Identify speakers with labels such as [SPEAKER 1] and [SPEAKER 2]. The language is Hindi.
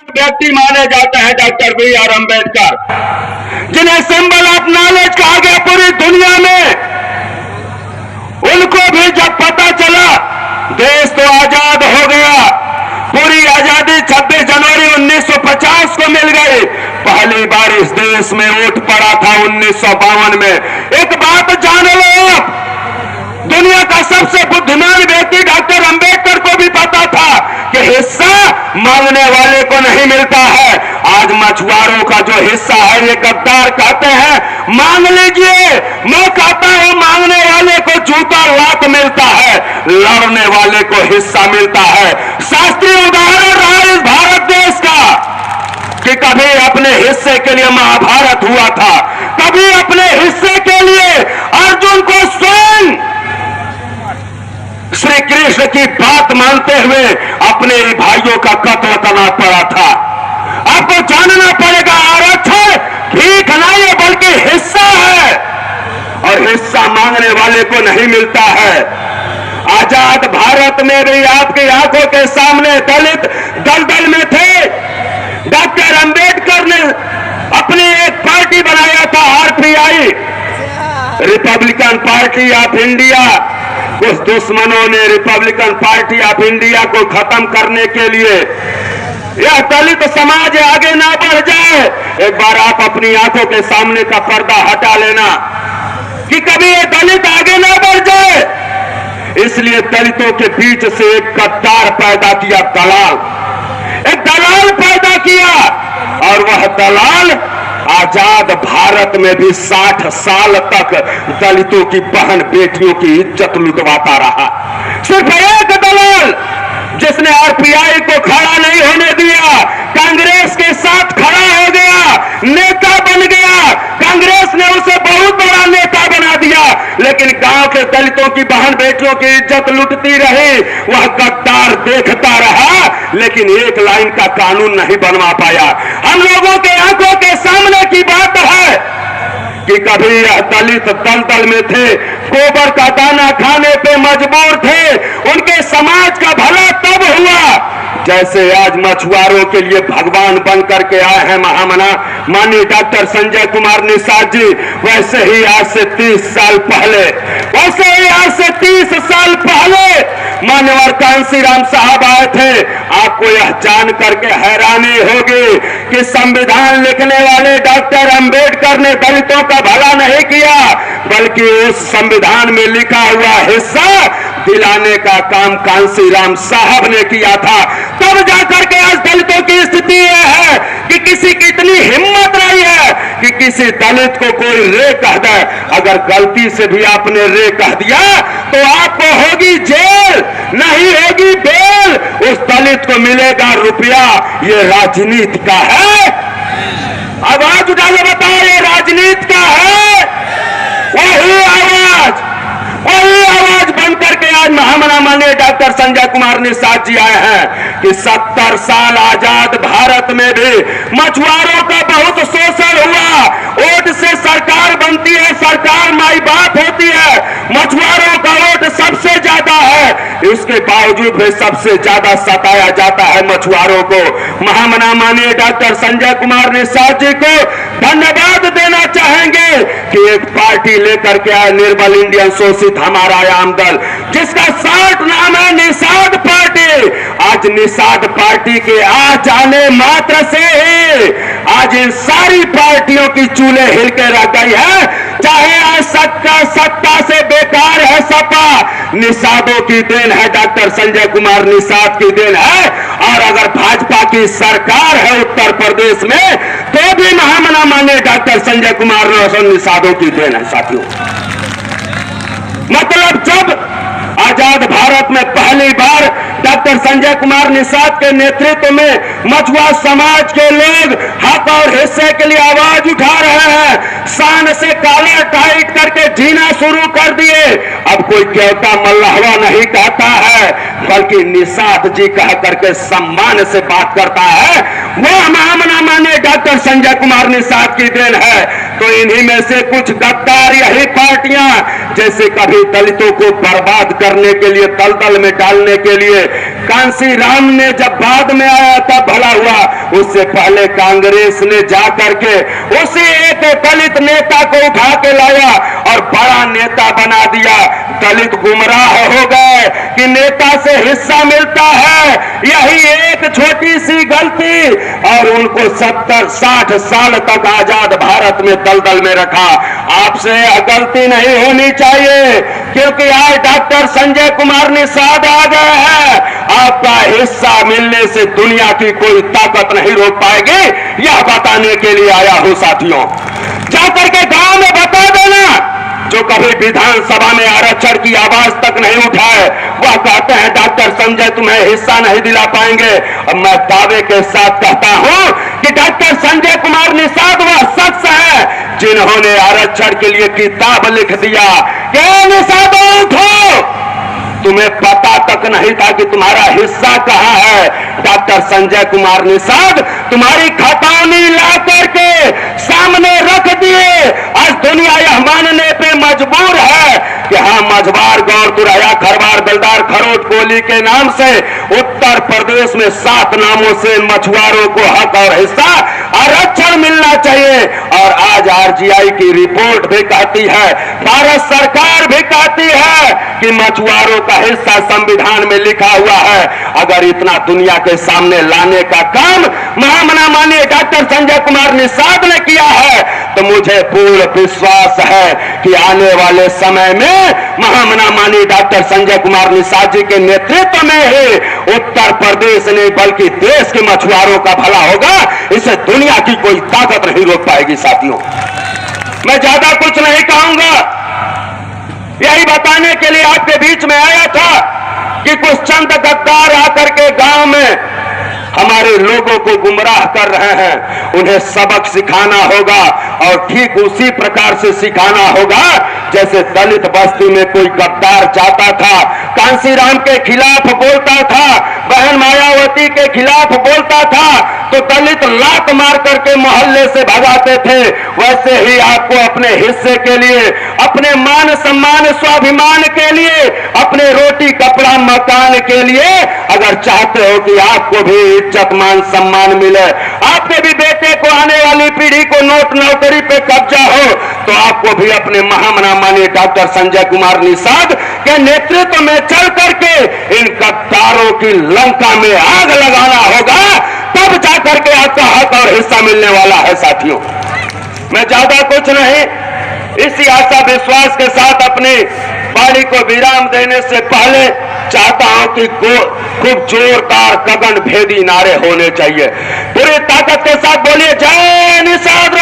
[SPEAKER 1] व्यक्ति माने जाते हैं डॉक्टर बी.आर. अम्बेडकर, जिन्हें सिंबल ऑफ नॉलेज कहा गया पूरी दुनिया में। उनको भी जब पता चला देश तो आजाद हो गया, पूरी आजादी 26 जनवरी 1950 को मिल गई, पहली बार इस देश में वोट पड़ा था 1952 में। एक बात जान लो आप, दुनिया का सबसे बुद्धिमान व्यक्ति डॉक्टर अंबेडकर को भी पता था कि हिस्सा मांगने वाले को नहीं मिलता है। आज मछुआरों का जो हिस्सा है ये गद्दार कहते हैं मांग लीजिए, मैं कहता हूं मांगने वाले को जूता लात मिलता है, लड़ने वाले को हिस्सा मिलता है। शास्त्रीय उदाहरण रहा इस भारत देश का कि कभी अपने हिस्से के लिए महाभारत हुआ था, कभी अपने हिस्से के लिए अर्जुन को स्वयं श्री कृष्ण की बात मानते हुए अपने भाइयों का कत्ल करना पड़ा था। आपको जानना पड़ेगा आरक्षण भीख नहीं है बल्कि हिस्सा है, और हिस्सा मांगने वाले को नहीं मिलता है। आजाद भारत में भी आपकी आंखों के सामने दलित दलदल में थे। डॉक्टर अंबेडकर ने अपनी एक पार्टी बनाया था RPI, Republican party of India. कुछ दुश्मनों ने रिपब्लिकन पार्टी ऑफ इंडिया को खत्म करने के लिए, यह दलित समाज आगे ना बढ़ जाए, एक बार आप अपनी आंखों के सामने का पर्दा हटा लेना कि कभी ये दलित आगे ना बढ़ जाए, इसलिए दलितों के बीच से एक गद्दार पैदा किया, दलाल, एक दलाल पैदा किया, और वह दलाल आजाद भारत में भी 60 साल तक दलितों की बहन बेटियों की इज्जत लुटवाता रहा। सिर्फ एक दलाल जिसने आरपीआई को खड़ा नहीं होने दिया, कांग्रेस के साथ खड़ा हो गया, नेता बन गया, कांग्रेस ने उसे बहुत बड़ा नेता बना दिया, लेकिन गांव के दलितों की बहन बेटियों की इज्जत लुटती रही। वह गद्दार देखता रहा, लेकिन एक लाइन का कानून नहीं बनवा पाया। हम लोगों के आंखों के सामने की बात है कि कभी यह दलित दलदल में थे, गोबर का दाना खाने पे मजबूर थे, उनके समाज का भला तब हुआ जैसे आज मछुआरों के लिए भगवान बन करके आए हैं महामना माननीय डॉक्टर संजय कुमार निषाद जी। वैसे ही आज से 30 साल पहले, वैसे ही आज से 30 साल पहले मान्यवर कांशीराम साहब आए थे। आपको यह जान करके हैरानी होगी कि संविधान लिखने वाले डॉक्टर अंबेडकर ने दलितों का भला नहीं किया, बल्कि उस संविधान में लिखा हुआ हिस्सा दिलाने का काम कांशीराम साहब ने किया था। तब जाकर के आज दलितों की स्थिति यह है कि किसी की इतनी हिम्मत नहीं है कि किसी दलित को कोई रे कह दे। अगर गलती से भी आपने रे कह दिया तो आपको होगी जेल, नहीं होगी बेल, उस दलित को मिलेगा रुपया। ये राजनीति का है? आवाज उठा के बताओ, ये राजनीति का है? वही आवाज बन करके आज महामना माननीय डॉक्टर संजय कुमार निषाद जी आए हैं कि 70 साल आजाद भारत में भी मछुआरों का बहुत शोषण हुआ। वोट से सरकार बनती है, सरकार माई बाप होती है, मछुआरों का वोट सबसे ज्यादा है, इसके बावजूद भी सबसे ज्यादा सताया जाता है मछुआरों को। महामना माननीय डॉक्टर संजय कुमार निषाद जी को धन्यवाद देना चाहेंगे कि एक पार्टी लेकर के आए, निर्बल इंडियन शोषित हमारा आम दल, जिसका शॉर्ट नाम है निषाद पार्टी। आज निषाद पार्टी के आ जाने मात्र से ही आज इन सारी पार्टियों की चूल्हे हिल के रह गई है। चाहे आज सत्ता से बेकार है सपा, निषादों की देन है, डॉक्टर संजय कुमार निषाद की देन है। और अगर भाजपा की सरकार है उत्तर प्रदेश में तो भी महामना माननीय डॉक्टर संजय कुमार निषादों की देन है साथियों। मतलब जब आजाद भारत में पहली बार डॉक्टर संजय कुमार निषाद के नेतृत्व में मछुआ समाज के लोग हक और हिस्से के लिए आवाज उठा रहे हैं, शान से कॉलर टाइट करके जीना शुरू कर दिए। अब कोई केवटा मल्लाहवा नहीं कहता है, बल्कि निषाद जी कह करके सम्मान से बात करता है। वह महामना माननीय डॉक्टर संजय कुमार निषाद की देन है। तो इन्हीं में से कुछ गद्दार यही पार्टियां जैसे कभी दलितों को बर्बाद करने के लिए, दलदल में डालने के लिए कांसी राम ने जब बाद में आया तब भला हुआ, उससे पहले कांग्रेस ने जा करके उसी एक दलित नेता को उठा के लाया और बड़ा नेता बना दिया। दलित गुमराह हो गए कि नेता से हिस्सा मिलता है, यही एक छोटी सी गलती और उनको 70-60 साल तक आजाद भारत में दलदल में रखा। आपसे गलती नहीं होनी चाहिए क्योंकि आज डॉक्टर संजय कुमार निषाद आ गए हैं। आपका हिस्सा मिलने से दुनिया की कोई ताकत नहीं रोक पाएगी, यह बताने के लिए आया हूं साथियों। जाकर के गांव में बता देना जो कभी विधानसभा में आरक्षण की आवाज तक नहीं उठाए, वह कहते हैं डॉक्टर संजय तुम्हें हिस्सा नहीं दिला पाएंगे। अब मैं दावे के साथ कहता हूं कि डॉक्टर संजय कुमार निषाद वह शख्स है जिन्होंने आरक्षण के लिए किताब लिख दिया। क्या निषाद उठो, तुम्हें पता तक नहीं था कि तुम्हारा हिस्सा कहां है। डॉक्टर संजय कुमार निषाद तुम्हारी खतौनी ला करके सामने रख दिए। आज दुनिया यह मानने पे मजबूर है कि हाँ, मझवार, गौर, तुरैया, खरवार, दलदार, खरोट, कोली के नाम से उत्तर प्रदेश में 7 नामों से मछुआरों को हक और हिस्सा आरक्षण मिलना चाहिए। और आज आरजीआई की रिपोर्ट भी कहती है, भारत सरकार भी कहती है कि मछुआरों का हिस्सा संविधान में लिखा हुआ है। अगर इतना दुनिया के सामने लाने का काम महामना माननीय डॉक्टर संजय कुमार निषाद ने किया है तो मुझे पूर्ण विश्वास है कि आने वाले समय में महामना माननीय डॉक्टर संजय कुमार निषाद जी के नेतृत्व में ही उत्तर प्रदेश नहीं बल्कि देश के मछुआरों का भला होगा। इसे दुनिया की कोई ताकत नहीं रोक पाएगी। साथियों, मैं ज्यादा कुछ नहीं कहूंगा, यही बताने के लिए आपके बीच में आया था कि कुछ चंद गद्दार आकर के गांव में हमारे लोगों को गुमराह कर रहे हैं। उन्हें सबक सिखाना होगा और ठीक उसी प्रकार से सिखाना होगा जैसे दलित बस्ती में कोई गद्दार जाता था, कांसीराम के खिलाफ बोलता था, बहन मायावती के खिलाफ बोलता था तो दलित लात मार करके मोहल्ले से भगाते थे। वैसे ही आपको अपने हिस्से के लिए, अपने मान सम्मान स्वाभिमान के लिए, अपने रोटी कपड़ा मकान के लिए अगर चाहते हो कि आपको भी इज्जत मान सम्मान मिले, आपके भी बेटे को, आने वाली पीढ़ी को नोट नौकरी पे कब्जा हो, तो आपको भी अपने महामना माननीय डॉक्टर संजय कुमार निषाद के नेतृत्व में चल करके इन गद्दारों की लंका में आग लगाना होगा, तब जाकर के आपका हक और हिस्सा मिलने वाला है। साथियों, मैं ज्यादा कुछ नहीं, इसी आशा विश्वास के साथ अपनी वाणी को विराम देने से पहले चाहता हूं कि खूब जोरदार गगन भेदी नारे होने चाहिए। पूरी ताकत के साथ बोलिए, जय निषाद।